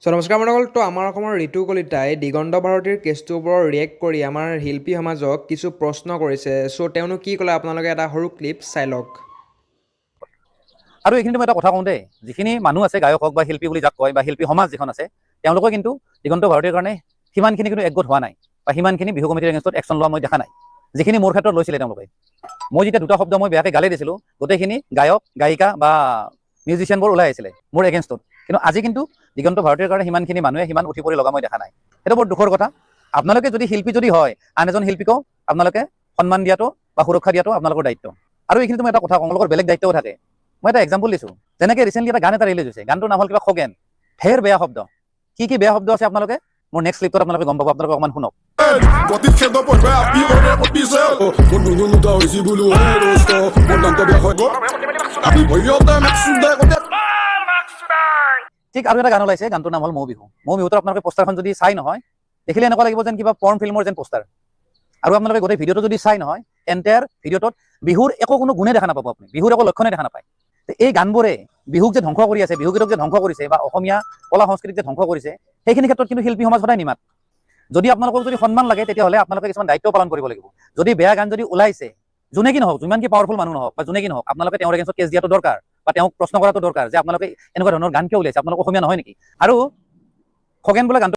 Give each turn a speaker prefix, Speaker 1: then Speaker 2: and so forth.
Speaker 1: নমস্কাৰ বন্ধুসকল, তো আমাৰ অসমৰ ঋতু কলিতাই দিগন্ত ভাৰতীৰ কেছটোৰ ওপৰত ৰিয়েক্ট কৰি আমাৰ শিল্পী সমাজক কিছু প্ৰশ্ন কৰিছে। চ' তেওঁনো কি ক'লে আপোনালোকে এটা সৰু ক্লিপ চাই লওক।
Speaker 2: আৰু এইখিনি মই এটা কথা কওঁ দেই, যিখিনি মানুহ আছে গায়ক হওক বা শিল্পী বুলি যাক কয় বা শিল্পী সমাজ যিখন আছে, তেওঁলোকে কিন্তু দিগন্ত ভাৰতীৰ কাৰণে সিমানখিনি কিন্তু একগোট হোৱা নাই বা সিমানখিনি বিহু কমিটিৰ এগেইনষ্টত একশ্যন লোৱা মই দেখা নাই, যিখিনি মোৰ ক্ষেত্ৰত লৈছিলে তেওঁলোকে। মই যেতিয়া দুটা শব্দ মই বেয়াকৈ গালি দিছিলোঁ, গোটেইখিনি গায়ক গায়িকা বা মিউজিচিয়ানবোৰ ওলাই আহিছিলে মোৰ এগেইনষ্টত। কিন্তু আজি কিন্তু দিগন্ত ভাৰতীৰ কাৰণে সিমানখিনি মানুহে সিমান উঠি পৰি লগা মই দেখা নাই। সেইটো বৰ দুখৰ কথা। আপোনালোকে যদি শিল্পী যদি হয়, আন এজন শিল্পীকো আপোনালোকে সন্মান দিয়াটো বা সুৰক্ষা দিয়াটো আপোনালোকৰ দায়িত্ব। আৰু এইখিনি মই এটা কথা কওঁ, আপোনালোকৰ বেলেগ দায়িত্বও থাকে। মই এটা এক্সাম্পল দিছোঁ, যেনেকৈ ৰিচেণ্টলি এটা গান এটা ৰিলিজ হৈছে, গানটোৰ নাম হ'ল কিবা খগেন। ঢেৰ বেয়া শব্দ, কি কি বেয়া শব্দ আছে আপোনালোকে মোৰ নেক্সট ক্লিপত আপোনালোকে গম পাব। আপোনালোকে অকণমান শুনক। ঠিক আৰু এটা গান ওলাইছে, গানটোৰ নাম হ'ল মৌ বিহু। মৌ বিহুটোৰ আপোনালোকে পোষ্টাৰখন যদি চাই নহয়, দেখিলে এনেকুৱা লাগিব যেন কিবা পৰ্ণ ফিল্মৰ যেন পোষ্টাৰ। আৰু আপোনালোকে গোটেই ভিডিঅ'টো যদি চাই নহয়, এণ্টায়াৰ ভিডিঅ'টোত বিহুৰ একো কোনো গুণে দেখা নাপাব আপুনি, বিহুৰ একো লক্ষণে দেখা নাপায়। এই গানবোৰে বিহুক যে ধ্বংস কৰি আছে, বিহুগীতক যে ধ্বংস কৰিছে বা অসমীয়া কলা সংস্কৃতিক যে ধ্বংস কৰিছে, সেইখিনি ক্ষেত্ৰত কিন্তু শিল্পী সমাজ সদায় নিমাত। যদি আপোনালোকক যদি সন্মান লাগে, তেতিয়াহ'লে আপোনালোকে কিছুমান দায়িত্ব পালন কৰিব লাগিব। যদি বেয়া গান যদি ওলাইছে, যোনে কি নহওক, যিমান কি পাৱাৰফুল মানুহ নহওক বা যোনে কি নহওক, আপোনালোকে তেওঁৰ এগেইনষ্টত কেছ দিয়াটো দৰকাৰ বা তেওঁক প্ৰশ্ন কৰাটো দৰকাৰ যে আপোনালোকে এনেকুৱা ধৰণৰ গান কিয় ওলাইছে, আপোনালোক অসমীয়া নহয় নেকি? আৰু খগেন বোলে গানটো